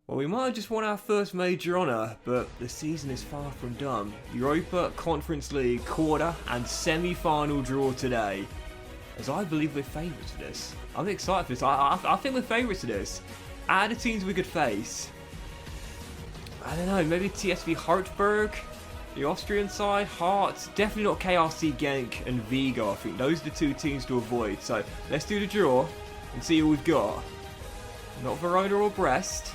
Well, we might have just won our first major honour, but the season is far from done. Europa Conference League quarter and semi-final draw today, as I believe we're favourites for this. I'm excited for this. I think we're favourites for this. Out of the teams we could face, I don't know, maybe TSV Hartberg, the Austrian side, Hearts, definitely not KRC Genk and Vigo. I think those are the two teams to avoid. So let's do the draw and see who we've got. Not Verona or Brest.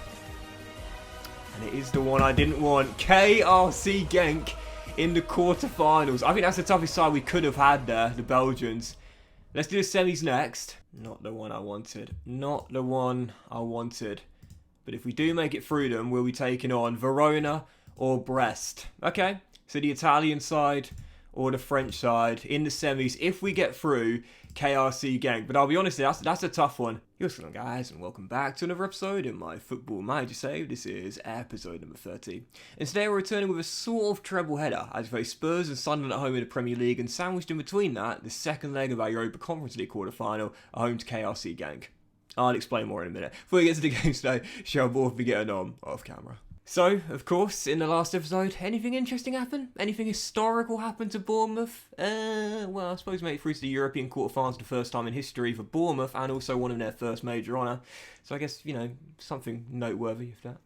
And it is the one I didn't want. KRC Genk in the quarterfinals. I think that's the toughest side we could have had there, the Belgians. Let's do the semis next. Not the one I wanted. Not the one I wanted. But if we do make it through them, we'll be taking on Verona or Brest. Okay, so the Italian side or the French side in the semis if we get through KRC Genk. But I'll be honest, that's a tough one. What's going on, guys, and welcome back to another episode in my Football Manager Save. This is episode number 30. And today we're returning with a sort of treble header as we face Spurs and Sunderland at home in the Premier League, and sandwiched in between that, the second leg of our Europa Conference League quarter-final at home to KRC Genk. I'll explain more in a minute. Before we get to the game today, shall both be getting on off camera. So, of course, in the last episode, anything interesting happen? Anything historical happen to Bournemouth? Well, I suppose made it through to the European quarterfinals for the first time in history for Bournemouth, and also one of their first major honour. So I guess, you know, something noteworthy if that.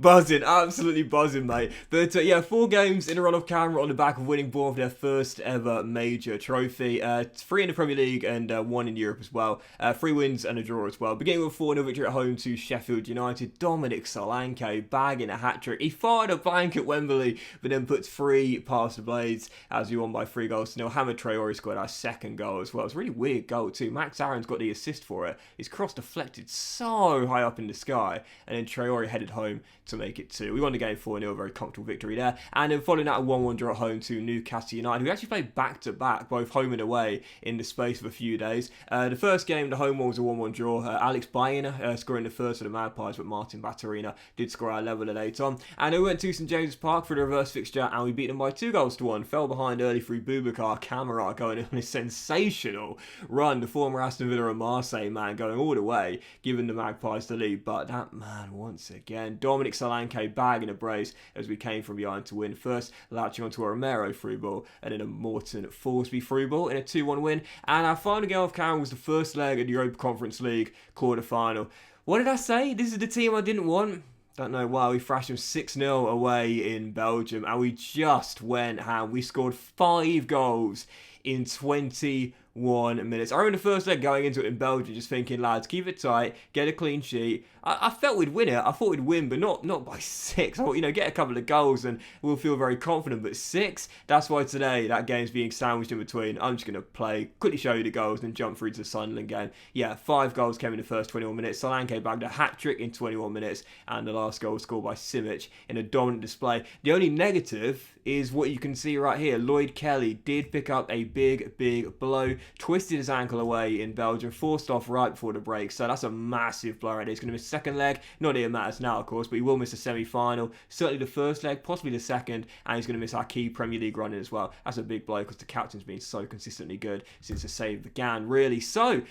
Buzzing, absolutely buzzing, mate. But yeah, 4 games in a run off camera on the back of winning Bournemouth their first ever major trophy. 3 in the Premier League and 1 in Europe as well. 3 wins and a draw as well. Beginning with a 4-0 victory at home to Sheffield United. Dominic Solanke bagging a hat-trick. He fired a blank at Wembley, but then puts 3 past the blades as we won by 3 goals to nil. Hamid Traore scored our second goal as well. It's a really weird goal too. Max Aaron's got the assist for it. His cross deflected so high up in the sky, and then Traore headed home to make it 2. We won the game 4-0, very comfortable victory there. And then following that, a 1-1 draw at home to Newcastle United, who actually played back-to-back, both home and away, in the space of a few days. The first game, the home one, was a 1-1 draw. Alex Baena scoring the first of the Magpies, but Martin Batterina did score our level at 8 on. And then we went to St James's Park for the reverse fixture, and we beat them by 2-1. Fell behind early through Boubacar Kamara going on a sensational run. The former Aston Villa and Marseille man going all the way, giving the Magpies the lead. But that man, once again, Dominic Solanke bagging a brace as we came from behind to win. First, latching onto a Romero through ball, and then a Morton Forsby through ball in a 2-1 win. And our final game of camera was the first leg of the Europa Conference League quarter-final. What did I say? This is the team I didn't want. Don't know why. We thrashed them 6-0 away in Belgium, and we just went ham. We scored 5 goals in 21 minutes. I remember the first leg going into it in Belgium just thinking, lads, keep it tight, get a clean sheet. I felt we'd win it. I thought we'd win, but not by 6. I thought, get a couple of goals and we'll feel very confident. But 6, that's why today that game's being sandwiched in between. I'm just going to quickly show you the goals and then jump through to the Sunderland game. Yeah, 5 goals came in the first 21 minutes. Solanke bagged a hat-trick in 21 minutes, and the last goal was scored by Simic in a dominant display. The only negative is what you can see right here. Lloyd Kelly did pick up a big blow, twisted his ankle away in Belgium, forced off right before the break. So that's a massive blow right there. He's going to miss second leg. Not that it matters now, of course, but he will miss the semi-final. Certainly the first leg, possibly the second, and he's going to miss our key Premier League run in as well. That's a big blow because the captain's been so consistently good since the save began, really. So,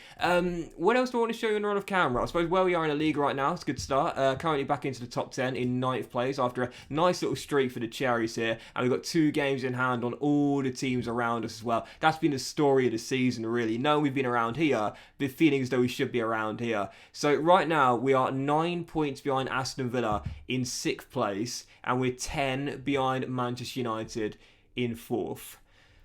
what else do I want to show you in the run of camera? I suppose where we are in the league right now, it's a good start. Currently back into the top 10 in 9th place after a nice little streak for the Cherries here. And we've got 2 games in hand on all the teams around us as well. That's been the story of the season, really. Knowing we've been around here, the feeling as though we should be around here. So right now, we are 9 points behind Aston Villa in 6th place, and we're 10 behind Manchester United in 4th.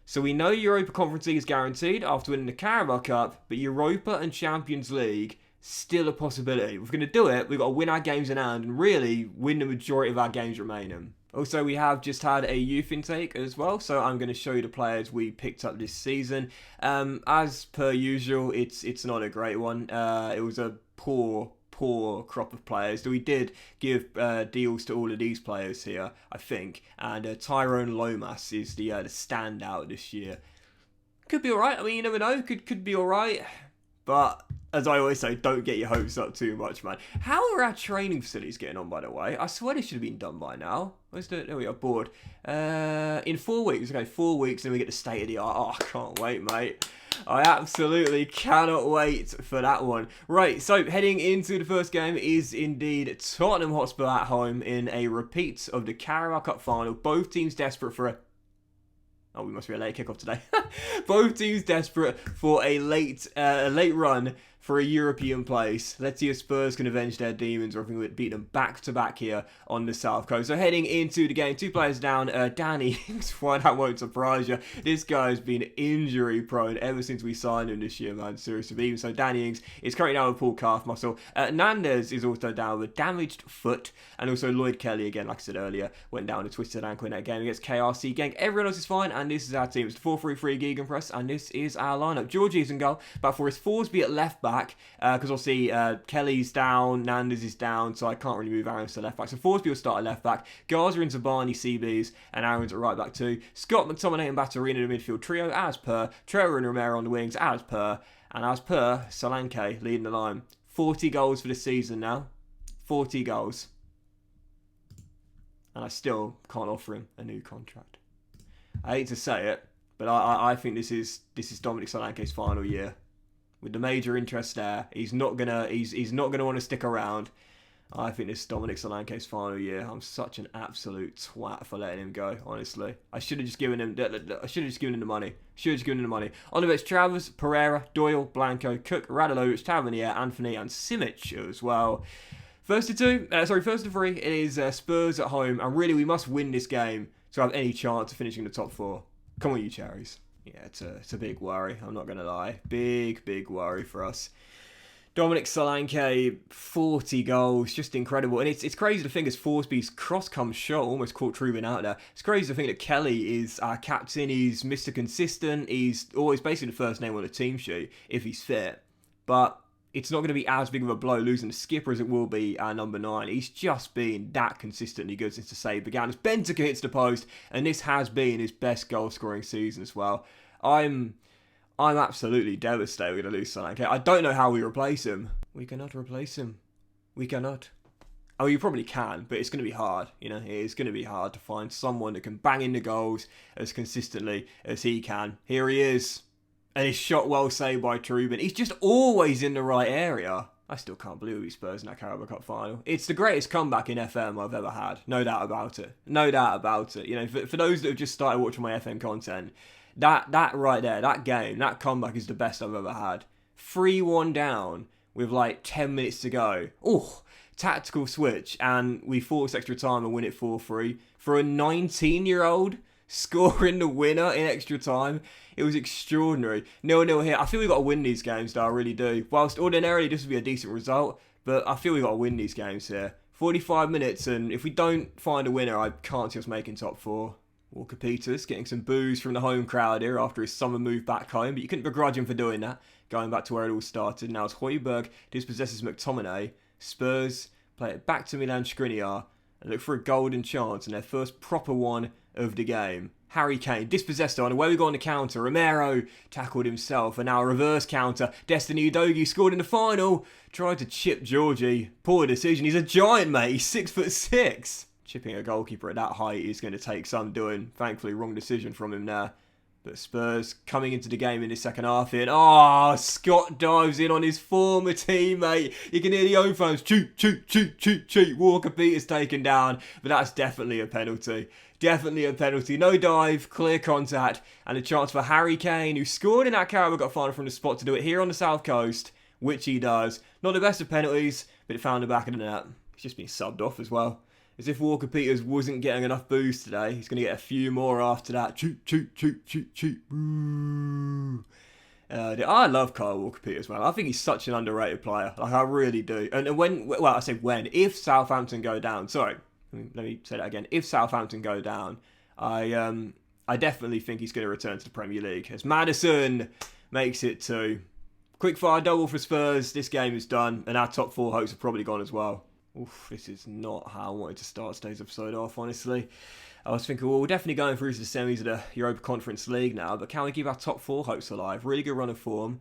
So we know Europa Conference League is guaranteed after winning the Carabao Cup, but Europa and Champions League, still a possibility. If we're going to do it, we've got to win our games in hand and really win the majority of our games remaining. Also, we have just had a youth intake as well, so I'm going to show you the players we picked up this season. As per usual, it's not a great one. It was a poor crop of players. We did give deals to all of these players here, I think, and Tyrone Lomas is the standout this year. Could be alright. I mean, you never know. Could be alright. But as I always say, don't get your hopes up too much, man. How are our training facilities getting on, by the way? I swear they should have been done by now. There we are, board. In 4 weeks, okay, 4 weeks, and we get the state of the art. Oh, I can't wait, mate. I absolutely cannot wait for that one. Right, so heading into the first game is indeed Tottenham Hotspur at home in a repeat of the Carabao Cup final. Both teams desperate for a... Oh, we must be a late kickoff today. Both teams desperate for a late run for a European place. Let's see if Spurs can avenge their demons or if we can beat them back-to-back here on the South Coast. So heading into the game, 2 players down. Danny, why that won't surprise you. This guy's been injury-prone ever since we signed him this year, man. Seriously. But even so, Danny Ings is currently down with pulled calf muscle. Nandez is also down with damaged foot. And also Lloyd Kelly, again, like I said earlier, went down with a twisted ankle in that game against KRC Genk. Everyone else is fine, and this is our team. It's 4-3-3 Gegenpress, and this is our lineup. Georgie is in goal, but for his Forsby at left back, because obviously Kelly's down, Nandez is down, so I can't really move Aaron to left back. So Forsby will start at left back, Garza into Barney, CBs, and Aaron's at right back too. Scott, McTominay and Batterina in the midfield trio, as per. Traore and Romero on the wings, as per. And as per, Solanke leading the line. 40 goals for the season now. 40 goals. And I still can't offer him a new contract. I hate to say it, but I think this is Dominic Solanke's final year. With the major interest there, he's not gonna want to stick around. I think this is Dominic Solanke's final year. I'm such an absolute twat for letting him go. Honestly, I should have just given him. The money. On the bench, Travers, Pereira, Doyle, Blanco, Cook, Radalovic, Tavernier, Anthony, and Simic as well. First to three, it is Spurs at home, and really we must win this game to have any chance of finishing the top 4. Come on, you cherries. Yeah, it's a big worry, I'm not going to lie. Big worry for us. Dominic Solanke, 40 goals, just incredible. And it's crazy to think as Forsby's cross comes short, almost caught Trubin out there. It's crazy to think that Kelly is our captain, he's Mr. Consistent, he's always basically the first name on the team sheet if he's fit. But it's not going to be as big of a blow losing the skipper as it will be our number 9. He's just been that consistently good since the save began. As Benteke hits the post, and this has been his best goal-scoring season as well. I'm absolutely devastated we're going to lose Solanke. I don't know how we replace him. We cannot replace him. We cannot. Oh, you probably can, but it's going to be hard. You know, it's going to be hard to find someone that can bang in the goals as consistently as he can. Here he is. And his shot well saved by Trubin. He's just always in the right area. I still can't believe we Spurs in that Carabao Cup final. It's the greatest comeback in FM I've ever had. No doubt about it. No doubt about it. You know, for those that have just started watching my FM content, that right there, that game, that comeback is the best I've ever had. 3-1 down with like 10 minutes to go. Oh, tactical switch. And we force extra time and win it 4-3. For a 19-year-old scoring the winner in extra time, it was extraordinary. 0-0 here. I feel we've got to win these games, though. I really do. Whilst ordinarily this would be a decent result, but I feel we've got to win these games here. 45 minutes, and if we don't find a winner, I can't see us making top 4. Walker Peters getting some boos from the home crowd here after his summer move back home, but you couldn't begrudge him for doing that, going back to where it all started. Now it's Højbjerg dispossesses McTominay. Spurs play it back to Milan Skriniar and look for a golden chance in their first proper one of the game. Harry Kane dispossessed on, and where we go on the counter, Romero tackled himself, and now a reverse counter. Destiny Udogie scored in the final. Tried to chip Georgie. Poor decision. He's a giant, mate. He's 6'6". Chipping a goalkeeper at that height is going to take some doing. Thankfully, wrong decision from him there. But Spurs coming into the game in the second half here. Oh, Scott dives in on his former teammate. You can hear the home fans. Cheat, cheat, cheat, cheat, cheat. Walker Peters taken down. But that's definitely a penalty. Definitely a penalty. No dive, clear contact, and a chance for Harry Kane, who scored in that Carabao Cup final from the spot, to do it here on the South Coast, which he does. Not the best of penalties, but it found the back of the net. He's just been subbed off as well. As if Walker Peters wasn't getting enough boost today. He's going to get a few more after that. Cheat, cheat, cheat, cheat, cheat. I love Kyle Walker Peters, man. I think he's such an underrated player. Like, I really do. And if Southampton go down, let me say that again. If Southampton go down, I definitely think he's going to return to the Premier League. As Maddison makes it 2. Quickfire double for Spurs. This game is done, and our top 4 hopes are probably gone as well. Oof, this is not how I wanted to start today's episode off, honestly. I was thinking, well, we're definitely going through to the semis of the Europa Conference League now, but can we keep our top 4 hopes alive? Really good run of form.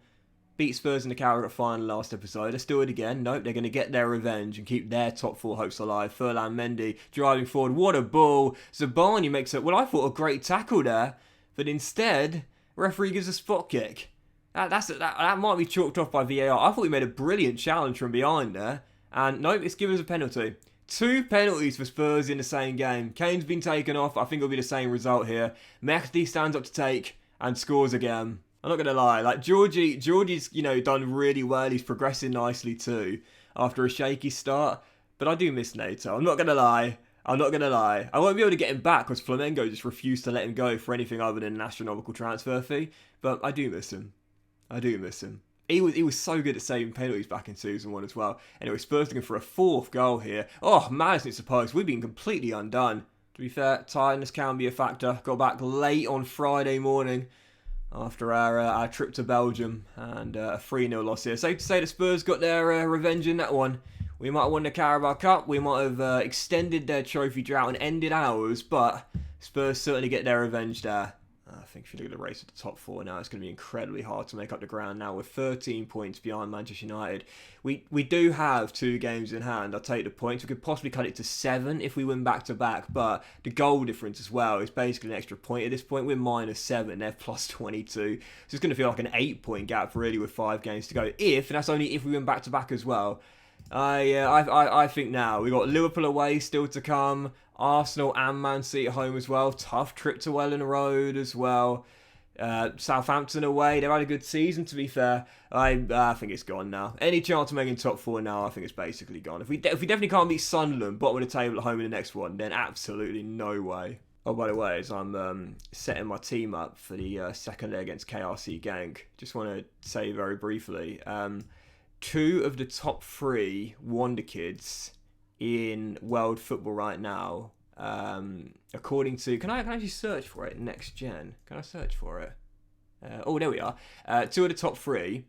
beat Spurs in the Carabao Cup final last episode. Let's do it again. Nope, they're going to get their revenge and keep their top 4 hopes alive. Furlan Mendy driving forward. What a ball. Zabani makes it, well, I thought a great tackle there. But instead, referee gives a spot kick. That might be chalked off by VAR. I thought he made a brilliant challenge from behind there. And nope, it's given us a penalty. 2 penalties for Spurs in the same game. Kane's been taken off. I think it'll be the same result here. Mehdi stands up to take and scores again. I'm not going to lie. Like, Georgie's, done really well. He's progressing nicely too after a shaky start. But I do miss Nato. I'm not going to lie. I won't be able to get him back because Flamengo just refused to let him go for anything other than an astronomical transfer fee. But I do miss him. He was so good at saving penalties back in Season 1 as well. Anyway, Spurs looking for a 4th goal here. Oh, Madison, it's supposed. We've been completely undone. To be fair, tiredness can be a factor. Got back late on Friday morning after our trip to Belgium and a 3-0 loss here. Safe to say the Spurs got their revenge in that one. We might have won the Carabao Cup. We might have extended their trophy drought and ended ours. But Spurs certainly get their revenge there. I think if you look at the race at the top 4 now, it's going to be incredibly hard to make up the ground now. We're 13 points behind Manchester United. We do have 2 games in hand. I'll take the points. We could possibly cut it to 7 if we win back-to-back. But the goal difference as well is basically an extra point. At this point, we're -7. They're plus 22. So it's going to feel like an 8-point gap, really, with 5 games to go. And that's only if we win back-to-back as well. I think now we've got Liverpool away still to come, Arsenal and Man City at home as well. Tough trip to Welling Road as well. Southampton away. They've had a good season, to be fair. I think it's gone now. Any chance of making top 4 now, I think it's basically gone. If we definitely can't beat Sunderland, bottom of the table at home in the next one, then absolutely no way. Oh, by the way, as I'm setting my team up for the second leg against KRC Genk, just want to say very briefly, 2 of the top 3 wonder kids in world football right now, according to... Can I actually search for it? Next Gen. Can I search for it? There we are. 2 of the top 3,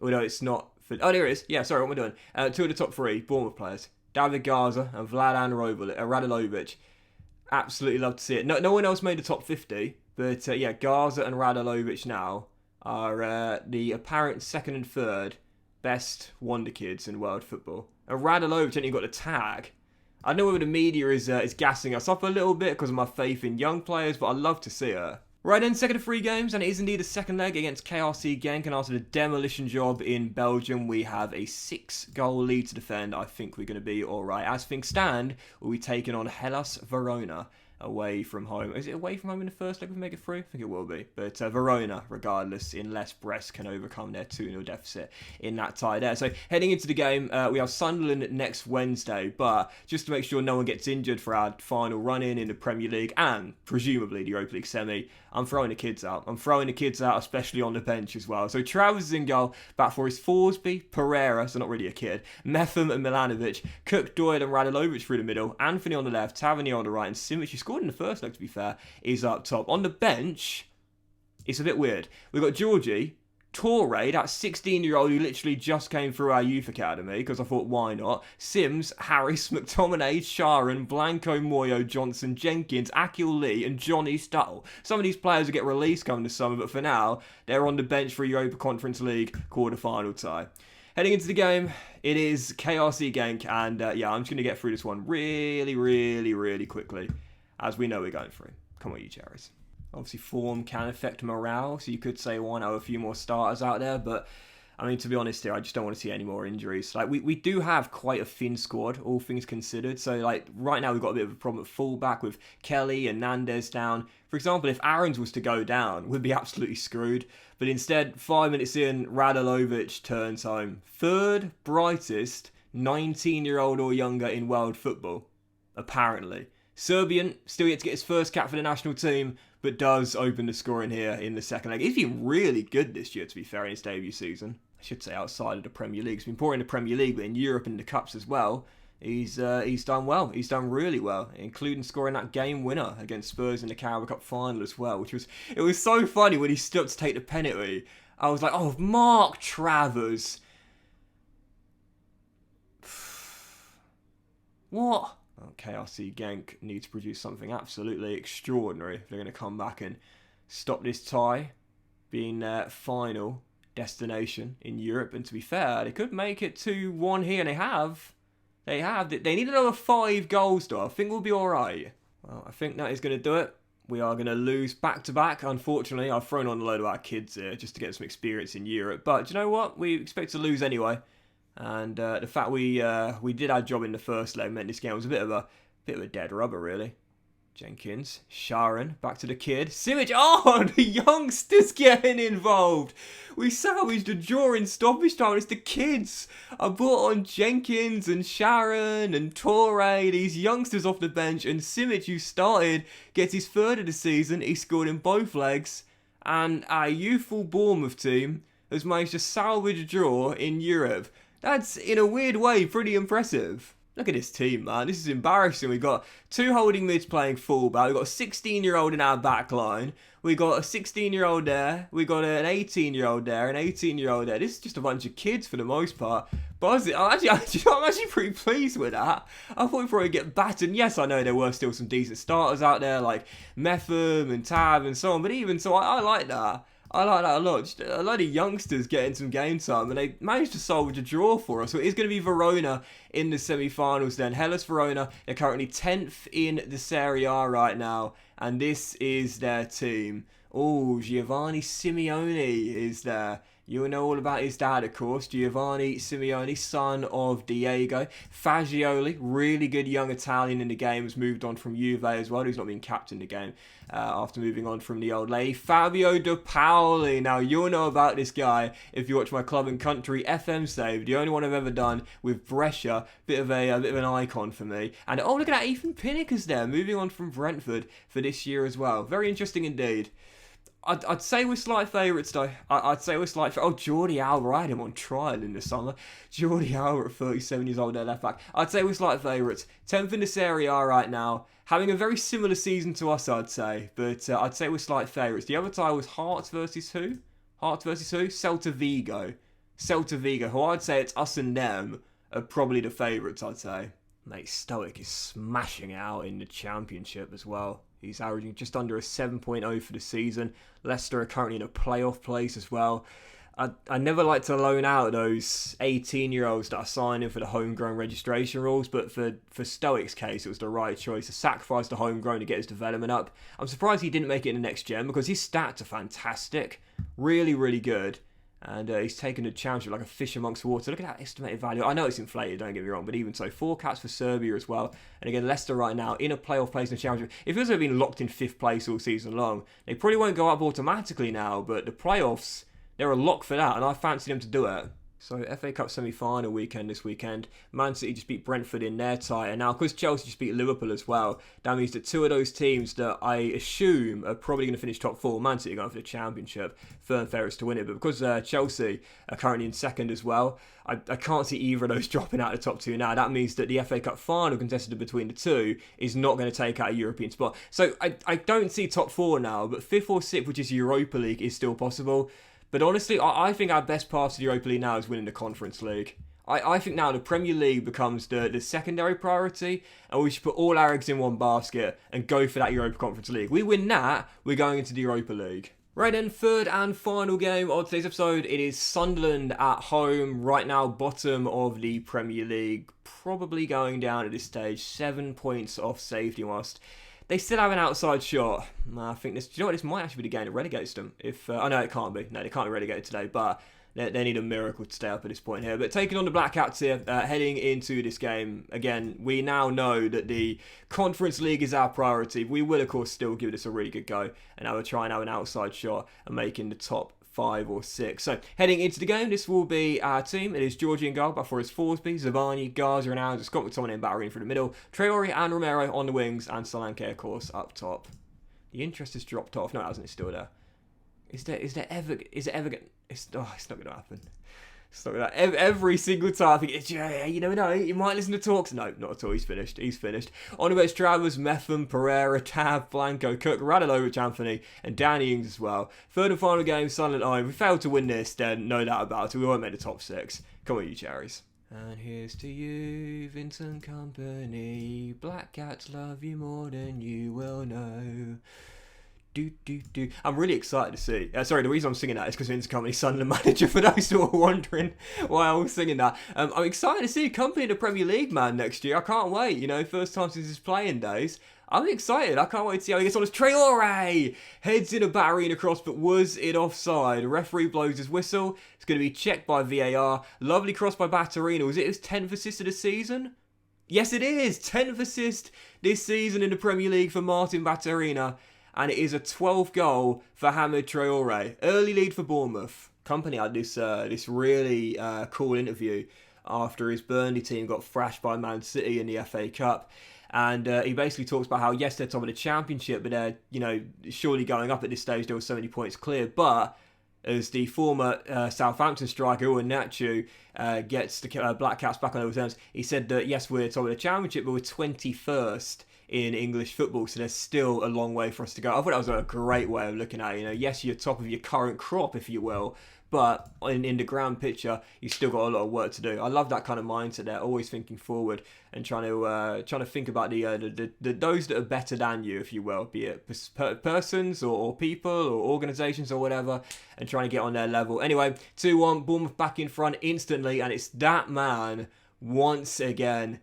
although it's not... there it is. Yeah, sorry, what am I doing? 2 of the top 3 Bournemouth players. David Garza and Vladan Radilovic. Absolutely love to see it. No one else made the top 50, but Garza and Radilovic now are the apparent 2nd and 3rd best wonder kids in world football. And Radilovic ain't even got a tag. I know whether the media is gassing us up a little bit because of my faith in young players, but I love to see it. Right then, second of 3 games, and it is indeed a second leg against KRC Genk, and after the demolition job in Belgium, we have a 6-goal lead to defend. I think we're going to be alright. As things stand, we'll be taking on Hellas Verona away from home. Is it away from home in the first leg we make it through? I think it will be. But Verona, regardless, unless Brest can overcome their 2-0 deficit in that tie there. So heading into the game, we have Sunderland next Wednesday. But just to make sure no one gets injured for our final run-in the Premier League and presumably the Europa League semi, I'm throwing the kids out. Especially on the bench as well. So Travers is in goal. Back for his Forsby, Pereira, so not really a kid, Metham and Milanovic, Cook, Doyle and Radilovic through the middle, Anthony on the left, Tavernier on the right, and Simic, who scored in the first leg to be fair, is up top. On the bench, it's a bit weird. We've got Georgie, Traore, that 16-year-old who literally just came through our youth academy, because I thought, why not? Sims, Harris, McTominay, Sharon, Blanco, Moyo, Johnson, Jenkins, Akil Lee, and Johnny Stuttle. Some of these players will get released coming this summer, but for now, they're on the bench for Europa Conference League quarter-final tie. Heading into the game, it is KRC Genk, and I'm just going to get through this one really, really, really quickly, as we know we're going through. Come on, you cherries. Obviously, form can affect morale, so you could say one have a few more starters out there, but I mean, to be honest here, I just don't want to see any more injuries. Like, we do have quite a thin squad, all things considered. So, like, right now we've got a bit of a problem at fullback with Kelly and Nandez down. For example, if Aarons was to go down, we'd be absolutely screwed. But instead, 5 minutes in, Radilovic turns home. 3rd brightest 19-year-old or younger in world football, apparently. Serbian, still yet to get his first cap for the national team, but does open the scoring here in the second leg. He's been really good this year, to be fair, in his debut season. I should say outside of the Premier League. He's been poor in the Premier League, but in Europe and the Cups as well, he's done well. He's done really well, including scoring that game winner against Spurs in the Carabao Cup final as well, it was so funny when he stood up to take the penalty. I was like, oh, Mark Travers. What? KRC Genk need to produce something absolutely extraordinary if they're going to come back and stop this tie being final destination in Europe. And to be fair, they could make it 2-1 here, and they have. They need another 5 goals, though. I think we'll be all right. Well, I think that is going to do it. We are going to lose back-to-back. Unfortunately, I've thrown on a load of our kids here just to get some experience in Europe. But do you know what? We expect to lose anyway. And the fact we did our job in the first leg meant this game was a bit of a dead rubber, really. Jenkins, Sharon, back to the kid. Simic, oh, the youngsters getting involved. We salvaged a draw in stoppage time. It's the kids. I brought on Jenkins and Sharon and Traore, these youngsters off the bench. And Simic, who started, gets his third of the season. He scored in both legs. And our youthful Bournemouth team has managed to salvage a draw in Europe. That's, in a weird way, pretty impressive. Look at this team, man. This is embarrassing. We've got 2 holding mids playing fullback. We've got a 16-year-old in our back line. We've got a 16-year-old there. We've got an 18-year-old there, an 18-year-old there. This is just a bunch of kids for the most part. But I'm actually pretty pleased with that. I thought we'd probably get battered. Yes, I know there were still some decent starters out there, like Metham and Tab and so on. But even so, I like that. I like that a lot. Just a lot of youngsters getting some game time, and they managed to salvage a draw for us. So it is going to be Verona in the semi-finals then. Hellas Verona, they're currently 10th in the Serie A right now, and this is their team. Oh, Giovanni Simeone is there. You'll know all about his dad, of course. Giovanni Simeone, son of Diego. Fagioli, really good young Italian in the game, has moved on from Juve as well. He's not been captain the game after moving on from the old lady. Fabio De Paoli. Now, you'll know about this guy if you watch my Club and Country FM save. The only one I've ever done with Brescia. Bit of an icon for me. And oh, look at that. Ethan Pinnick there, moving on from Brentford for this year as well. Very interesting indeed. I'd say we're slight favourites though. I'd say we're slight. Oh, Jordi Alba, I had him on trial in the summer. Jordi Alba at 37 years old, there left back. I'd say we're slight favourites. 10th in the Serie A right now, having a very similar season to us, I'd say. But I'd say we're slight favourites. The other tie was Hearts versus who? Hearts versus who? Celta Vigo. Celta Vigo, who I'd say it's us and them are probably the favourites, I'd say. Mate, Stoic is smashing it out in the Championship as well. He's averaging just under a 7.0 for the season. Leicester are currently in a playoff place as well. I never like to loan out those 18-year-olds that are signing for the homegrown registration rules, but for Stoic's case, it was the right choice to sacrifice the homegrown to get his development up. I'm surprised he didn't make it in the next gen because his stats are fantastic. Really, really good. And he's taken the championship like a fish amongst water. Look at that estimated value. I know it's inflated, don't get me wrong, but even so, 4 caps for Serbia as well. And again, Leicester right now in a playoff place in the championship. If it had been locked in 5th place all season long, they probably won't go up automatically now, but the playoffs, they're a lock for that, and I fancy them to do it. So FA Cup semi-final weekend this weekend. Man City just beat Brentford in their tie, and now because Chelsea just beat Liverpool as well, that means that 2 of those teams that I assume are probably going to finish top 4, Man City are going for the Championship, firm favourites to win it, but because Chelsea are currently in second as well, I can't see either of those dropping out of the top 2 now. That means that the FA Cup final contested between the two is not going to take out a European spot. So I don't see top 4 now, but 5th or 6th, which is Europa League, is still possible. But honestly, I think our best path to the Europa League now is winning the Conference League. I think now the Premier League becomes the secondary priority, and we should put all our eggs in one basket and go for that Europa Conference League. We win that, we're going into the Europa League. Right then, third and final game of today's episode. It is Sunderland at home, right now bottom of the Premier League. Probably going down at this stage, 7 points off safety whilst they still have an outside shot. I think this. Do you know what? This might actually be the game that relegates them. If no, it can't be. No, they can't be relegated today. But they need a miracle to stay up at this point here. But taking on the Black Cats here, heading into this game again. We now know that the Conference League is our priority. We will, of course, still give this a really good go, and I will try and have an outside shot and make in the top 5 or 6. So heading into the game, this will be our team. It is Georgie in goal, but for his Forsby, Zabani, Garza and Alves, Scott McTominay and Battery through the middle, Traore and Romero on the wings, and Solanke, of course, up top. The interest has dropped off. No, it hasn't. It's still there. Is it ever going? It's not going to happen. It's not going to. Every single time I think, you never know. You might listen to talks. No, not at all. He's finished. On the bench, Travers, Metham, Pereira, Tab, Blanco, Cook, Radalovic, Anthony, and Danny Ings as well. Third and final game, Sunderland. If we fail to win this, then no doubt about it. We won't make the top 6. Come on, you cherries. And here's to you, Vincent Company. Black Cats love you more than you will know. I'm really excited to see. Sorry, the reason I'm singing that is because Vince Kompany, Sunderland manager, for those who are wondering why I was singing that. I'm excited to see Kompany in the Premier League, man, next year. I can't wait, first time since his playing days. I'm excited. I can't wait to see how he gets on as Traore heads in a Batterina cross, but was it offside? Referee blows his whistle. It's going to be checked by VAR. Lovely cross by Batterina. Was it his 10th assist of the season? Yes, it is. 10th assist this season in the Premier League for Martin Batterina. And it is a 12th goal for Hamid Traore. Early lead for Bournemouth. Kompany had this really cool interview after his Burnley team got thrashed by Man City in the FA Cup. And he basically talks about how, yes, they're top of the Championship, but they're, surely going up at this stage. There were so many points clear. But as the former Southampton striker, Iheanacho, gets the Black Caps back on those terms, he said that, yes, we're top of the Championship, but we're 21st in English football, so there's still a long way for us to go. I thought that was a great way of looking at it. Yes, you're top of your current crop, if you will, but in the grand picture, you've still got a lot of work to do. I love that kind of mindset there, always thinking forward and trying to think about the those that are better than you, if you will, be it persons or people or organisations or whatever, and trying to get on their level. Anyway, 2-1, Bournemouth back in front instantly, and it's that man once again.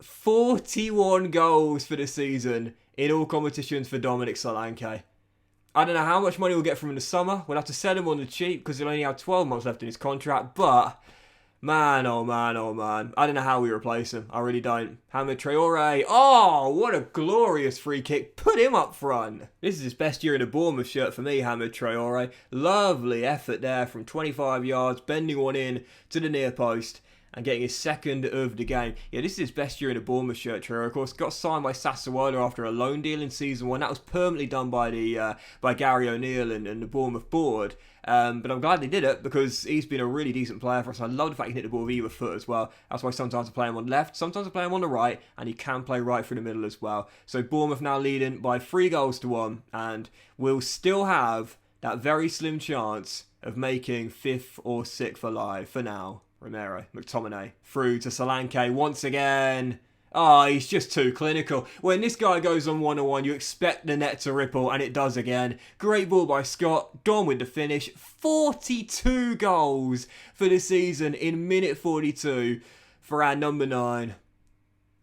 41 goals for the season in all competitions for Dominic Solanke. I don't know how much money we'll get from him in the summer. We'll have to sell him on the cheap because he'll only have 12 months left in his contract. But, man, oh man, oh man. I don't know how we replace him. I really don't. Hamid Traore. Oh, what a glorious free kick. Put him up front. This is his best year in a Bournemouth shirt for me, Hamid Traore. Lovely effort there from 25 yards, bending one in to the near post and getting his second of the game. Yeah, this is his best year in a Bournemouth shirt, Traore. Of course, got signed by Sassuolo after a loan deal in season 1. That was permanently done by Gary O'Neill and the Bournemouth board. But I'm glad they did it because he's been a really decent player for us. I love the fact he can hit the ball with either foot as well. That's why sometimes I play him on left, sometimes I play him on the right, and he can play right through the middle as well. So Bournemouth now leading by 3-1, and will still have that very slim chance of making 5th or 6th alive for now. Romero, McTominay, through to Solanke once again. Oh, he's just too clinical. When this guy goes on one-on-one, you expect the net to ripple, and it does again. Great ball by Scott. Gone with the finish. 42 goals for the season in minute 42 for our number 9.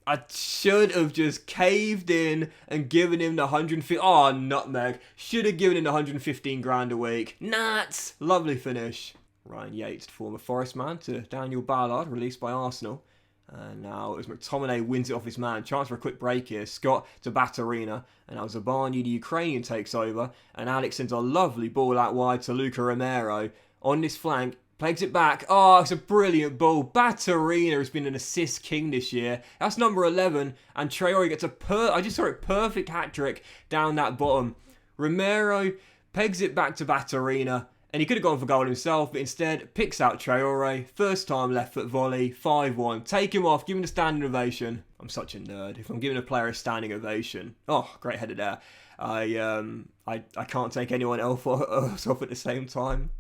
I should have just caved in and given him the 150. Oh, nutmeg. Should have given him the 115 grand a week. Nuts. Lovely finish. Ryan Yates, former Forest man, to Daniel Ballard, released by Arsenal. And now as McTominay wins it off his man, chance for a quick break here. Scott to Batterina, and now Zabani, the Ukrainian, takes over. And Alex sends a lovely ball out wide to Luca Romero on this flank. Plays it back. Oh, it's a brilliant ball. Batterina has been an assist king this year. That's number 11. And Traore gets I just saw it, perfect hat-trick down that bottom. Romero pegs it back to Batterina. And he could have gone for goal himself, but instead picks out Traore. First time left foot volley, 5-1. Take him off, give him a standing ovation. I'm such a nerd. If I'm giving a player a standing ovation. Oh, great header there. I can't take anyone else off at the same time.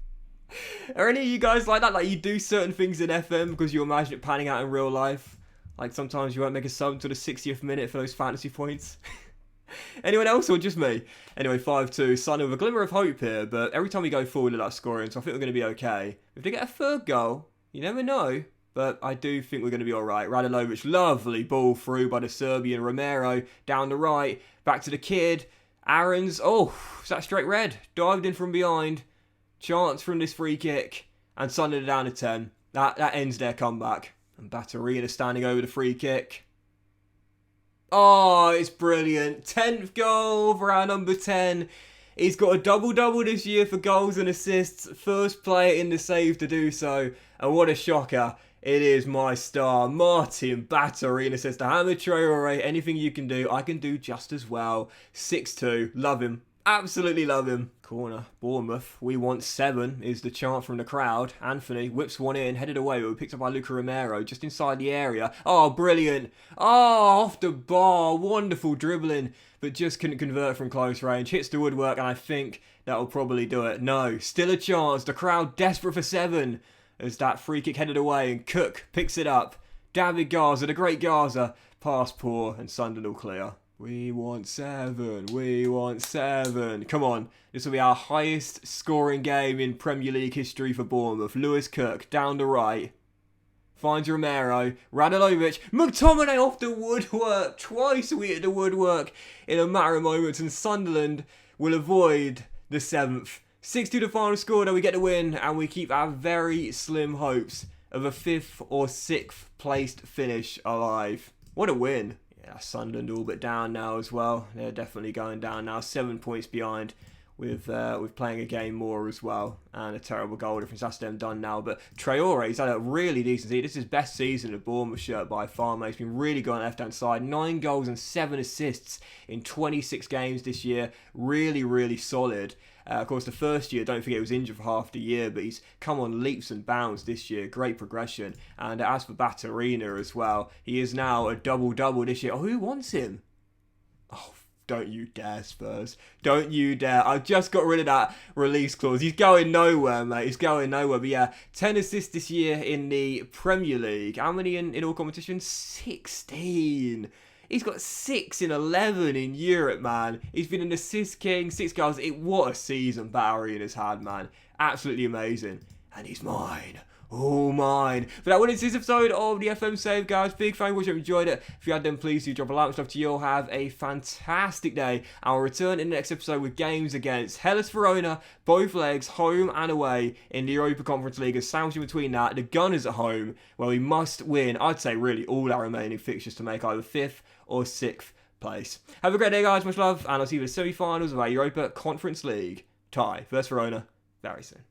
Are any of you guys like that? Like you do certain things in FM because you imagine it panning out in real life? Like sometimes you won't make a sub until the 60th minute for those fantasy points. Anyone else or just me? Anyway, 5-2. Sunderland with a glimmer of hope here, but every time we go forward, they're scoring, so I think we're going to be okay. If they get a third goal, you never know, but I do think we're going to be alright. Radolovic, lovely ball through by the Serbian. Romero down the right, back to the kid. Aarons, oh, is that straight red? Dived in from behind. Chance from this free kick, and Sunderland down to 10. That ends their comeback. And Batterina standing over the free kick. Oh, it's brilliant. 10th goal for our number 10. He's got a double-double this year for goals and assists. First player in the save to do so. And what a shocker. It is my star, Martin Batterina, says to Hamid Traore, anything you can do, I can do just as well. 6-2. Love him. Absolutely love him. Corner, Bournemouth. We want 7 is the chant from the crowd. Anthony whips one in, headed away, but picked up by Luca Romero just inside the area. Oh, brilliant. Oh, off the bar. Wonderful dribbling, but just couldn't convert from close range. Hits the woodwork, and I think that'll probably do it. No, still a chance. The crowd desperate for 7 as that free kick headed away, and Cook picks it up. David Garza, the great Garza. Pass poor, and Sunderland all clear. We want 7. We want 7. Come on. This will be our highest scoring game in Premier League history for Bournemouth. Lewis Cook down the right. Finds Romero. Radolovic. McTominay off the woodwork. Twice we hit the woodwork in a matter of moments. And Sunderland will avoid the 7th. 6-2 the final score, though we get the win. And we keep our very slim hopes of a 5th or 6th placed finish alive. What a win. Yeah, Sunderland all but down now as well. They're definitely going down now. 7 points behind with playing a game more as well. And a terrible goal difference. That's them done now. But Traore, he's had a really decent season. This is his best season of Bournemouth shirt by far, mate. He's been really good on the left-hand side. 9 goals and 7 assists in 26 games this year. Really, really solid. Of course, the first year, don't forget, he was injured for half the year, but he's come on leaps and bounds this year. Great progression. And as for Batterina as well, he is now a double-double this year. Oh, who wants him? Oh, don't you dare, Spurs. Don't you dare. I've just got rid of that release clause. He's going nowhere, mate. He's going nowhere. But yeah, 10 assists this year in the Premier League. How many in all competitions? 16. He's got 6 in 11 in Europe, man. He's been an assist king, 6 goals. What a season Batterina's had, man. Absolutely amazing. And he's mine. Oh, mine. But that was this episode of the FM Save, guys. Big fan. Wish you enjoyed it. If you had, then please do drop a like and stuff to you all. Have a fantastic day. I'll return in the next episode with games against Hellas Verona, both legs, home and away in the Europa Conference League. A sandwich in between that. The Gunners at home, where we must win, I'd say, really all our remaining fixtures to make either 5th or 6th place. Have a great day, guys. Much love. And I'll see you in the semi-finals of our Europa Conference League tie versus Verona very soon.